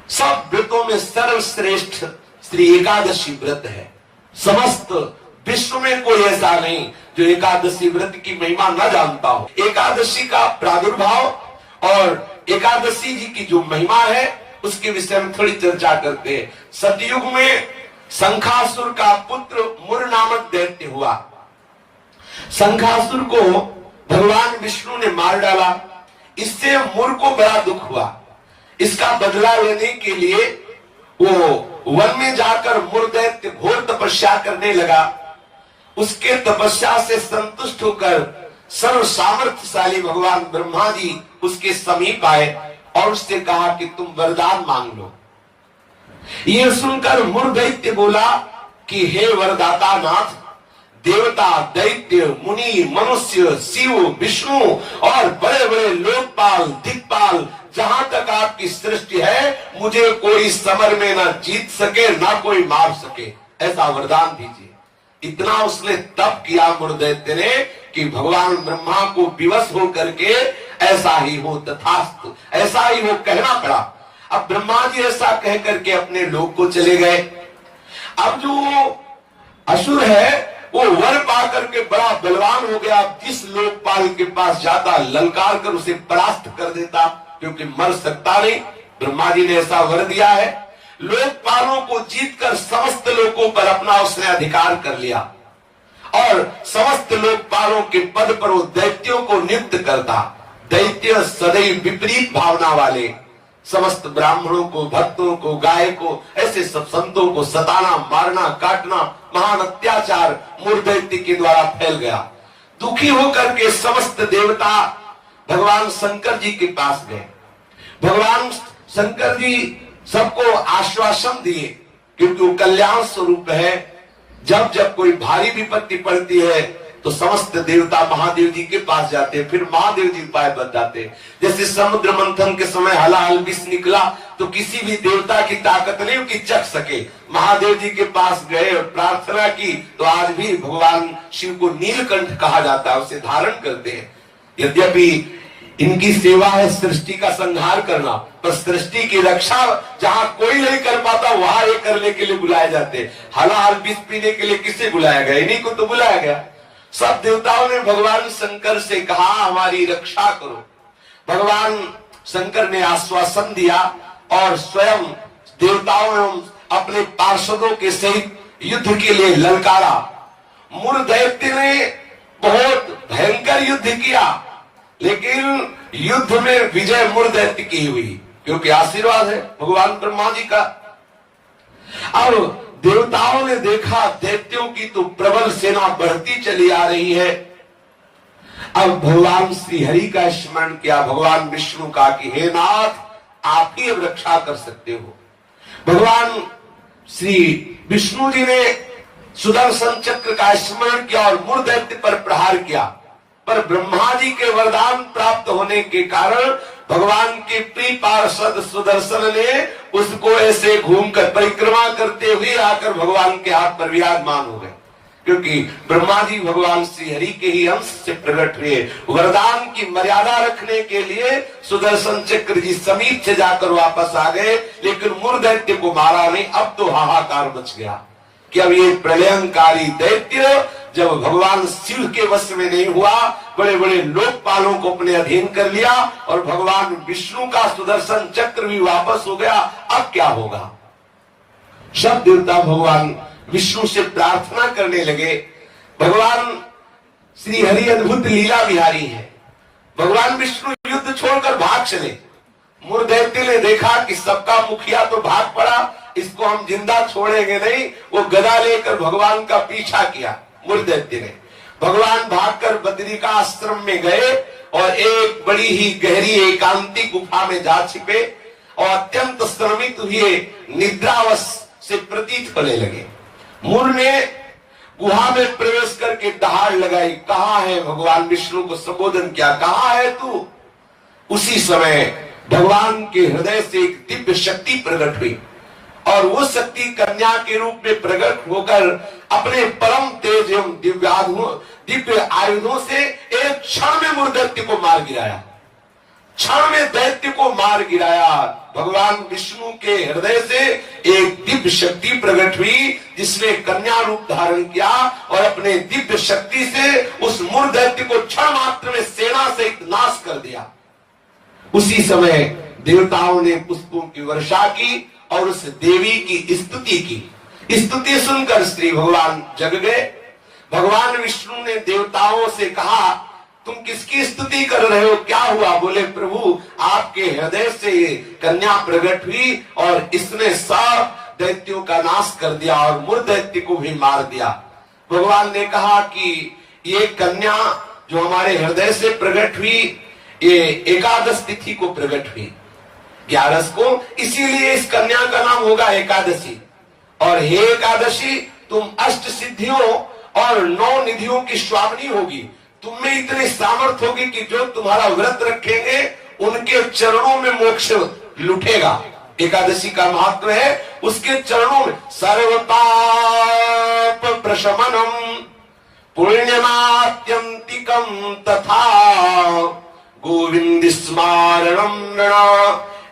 सब व्रतों में सर्वश्रेष्ठ श्री एकादशी व्रत है। समस्त विश्व में कोई ऐसा नहीं जो एकादशी व्रत की महिमा न जानता हो। एकादशी का प्रादुर्भाव और एकादशी जी की जो महिमा है उसके विषय में थोड़ी चर्चा करते हैं। सतयुग में शंखासुर का पुत्र मुर नामक दैत्य हुआ। शंखासुर को भगवान विष्णु ने मार डाला। इससे मुर को बड़ा दुख हुआ। इसका बदला लेने के लिए वो वन में जाकर मुर दैत्य घोर तपस्या करने लगा। उसके तपस्या से संतुष्ट होकर सर्व सामर्थ्यशाली भगवान ब्रह्मा जी उसके समीप आए और उससे कहा कि तुम वरदान मांग लो। ये सुनकर मुर दैत्य बोला कि हे वरदाता नाथ, देवता, दैत्य, मुनि, मनुष्य, शिव, विष्णु और बड़े बड़े लोकपाल, दिक्पाल, जहां तक आपकी सृष्टि है, मुझे कोई समर में ना जीत सके ना कोई मार सके, ऐसा वरदान दीजिए। इतना उसने तप किया मुर दैत्य ने कि भगवान ब्रह्मा को विवश हो करके ऐसा ही हो तथास्तु, ऐसा ही हो कहना पड़ा। अब ब्रह्मा जी ऐसा कह करके अपने लोक को चले गए। अब जो असुर है वो वर पा करके बड़ा बलवान हो गया। जिस लोकपाल के पास जाता ललकार कर उसे परास्त कर देता, क्योंकि मर सकता नहीं। ब्रह्मा जी ने ऐसा वर दिया है। लोकपालों को जीतकर समस्त लोकों पर अपना उसने अधिकार कर लिया और समस्त लोकपालों के पद पर वो दैत्यों को नियुक्त करता। दैत्य सदैव विपरीत भावना वाले समस्त ब्राह्मणों को, भक्तों को, गाय को, ऐसे सब संतों को सताना, मारना, काटना, महान अत्याचार मुर दैत्य के द्वारा फैल गया। दुखी होकर के समस्त देवता भगवान शंकर जी के पास गए। भगवान शंकर जी सबको आश्वासन दिए, क्योंकि वो कल्याण स्वरूप है। जब जब कोई भारी विपत्ति पड़ती है तो समस्त देवता महादेव जी के पास जाते हैं, फिर महादेव जी उपाय बताते हैं। जैसे समुद्र मंथन के समय हलाहल विष निकला तो किसी भी देवता की ताकत नहीं कि चख सके। महादेव जी के पास गए और प्रार्थना की तो आज भी भगवान शिव को नीलकंठ कहा जाता है, उसे धारण करते हैं। यद्यपि इनकी सेवा है सृष्टि का संहार करना, पर सृष्टि की रक्षा जहां कोई नहीं कर पाता वहां ये करने के लिए बुलाए जाते। हलाहल विष पीने के लिए किसे बुलाया गया? इन्हीं को तो बुलाया गया। सब देवताओं ने भगवान शंकर से कहा हमारी रक्षा करो। भगवान शंकर ने आश्वासन दिया और स्वयं देवताओं एवं अपने पार्षदों के सहित युद्ध के लिए ललकारा। मुर दैत्य ने बहुत भयंकर युद्ध किया, लेकिन युद्ध में विजय मुर दैत्य की हुई, क्योंकि आशीर्वाद है भगवान ब्रह्मा जी का। अब देवताओं ने देखा दैत्यों की तो प्रबल सेना बढ़ती चली आ रही है। अब भगवान श्री हरि का स्मरण किया, भगवान विष्णु का कि हे नाथ, आप ही अब रक्षा कर सकते हो। भगवान श्री विष्णु जी ने सुदर्शन चक्र का स्मरण किया और मुर दैत्य पर प्रहार किया। पर ब्रह्मा जी के वरदान प्राप्त होने के कारण भगवान के प्रिय पार्षद सुदर्शन ने उसको ऐसे घूमकर परिक्रमा करते हुए आकर भगवान के हाथ पर विराजमान हो गए, क्योंकि ब्रह्मा जी भगवान श्री हरि के ही अंश से प्रकट हुए। वरदान की मर्यादा रखने के लिए सुदर्शन चक्र जी समीप से जाकर वापस आ गए, लेकिन मुर दैत्य को मारा नहीं। अब तो हाहाकार मच गया कि अब ये प्रलयंकारी दैत्य जब भगवान शिव के वश में नहीं हुआ, बड़े बड़े लोकपालों को अपने अधीन कर लिया और भगवान विष्णु का सुदर्शन चक्र भी वापस हो गया, अब क्या होगा? सब देवता भगवान विष्णु से प्रार्थना करने लगे। भगवान श्री हरि अद्भुत लीला विहारी है। भगवान विष्णु युद्ध छोड़कर भाग चले। मुर दैत्य ने देखा कि सबका मुखिया तो भाग पड़ा, इसको हम जिंदा छोड़ेंगे नहीं। वो गदा लेकर भगवान का पीछा किया। मुर दैत्य ने भगवान भागकर बद्रिका आश्रम में गए और एक बड़ी ही गहरी एकांतिक गुफा में जा छिपे और अत्यंत श्रमित हुए निद्रावश से प्रतीत होने लगे। मुर ने गुहा में प्रवेश करके दहाड़ लगाई, कहाँ है? भगवान विष्णु को संबोधन किया, कहाँ है तू? उसी समय भगवान के हृदय से एक दिव्य शक्ति प्रकट हुई और वो शक्ति कन्या के रूप में प्रकट होकर अपने परम तेज एवं दिव्य आयुधों से एक क्षण में मुर दैत्य को मार गिराया। क्षण में दैत्य को मार गिराया। भगवान विष्णु के हृदय से एक दिव्य शक्ति प्रकट हुई, जिसने कन्या रूप धारण किया और अपने दिव्य शक्ति से उस मूर दैत्य को क्षण मात्र में सेना से नाश कर दिया। उसी समय देवताओं ने पुष्पों की वर्षा की और उस देवी की स्तुति की। स्तुति सुनकर श्री भगवान जग गए। भगवान विष्णु ने देवताओं से कहा, तुम किसकी स्तुति कर रहे हो, क्या हुआ? बोले, प्रभु आपके हृदय से ये कन्या प्रकट हुई और इसने सब दैत्यों का नाश कर दिया और मूर दैत्य को भी मार दिया। भगवान ने कहा कि ये कन्या जो हमारे हृदय से प्रकट हुई, ये एकादश तिथि को प्रकट हुई, 11 को, इसीलिए इस कन्या का नाम होगा एकादशी। और हे एकादशी, तुम अष्ट सिद्धियों और 9 निधियों की स्वामिनी होगी। तुम में इतनी सामर्थ्य होगी कि जो तुम्हारा व्रत रखेंगे उनके चरणों में मोक्ष लुटेगा। एकादशी का महत्व है उसके चरणों में सर्वपाप प्रशमनम पुण्यमात्यंतिकम तथा गोविंद स्मारणम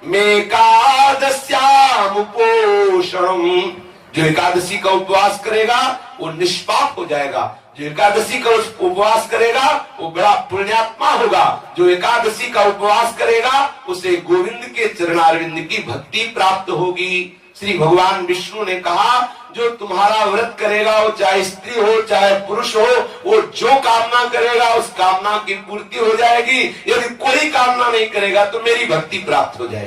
मेकादश्यामुपोषणम। जो एकादशी का उपवास करेगा वो निष्पाप हो जाएगा। जो एकादशी का उपवास करेगा वो बड़ा पुण्यात्मा होगा। जो एकादशी का उपवास करेगा उसे गोविंद के चरणारविंद की भक्ति प्राप्त होगी। श्री भगवान विष्णु ने कहा, जो तुम्हारा व्रत करेगा वो चाहे स्त्री हो चाहे पुरुष हो, वो जो कामना करेगा उस कामना की पूर्ति हो जाएगी। यदि कोई कामना नहीं करेगा तो मेरी भक्ति प्राप्त हो जाएगी।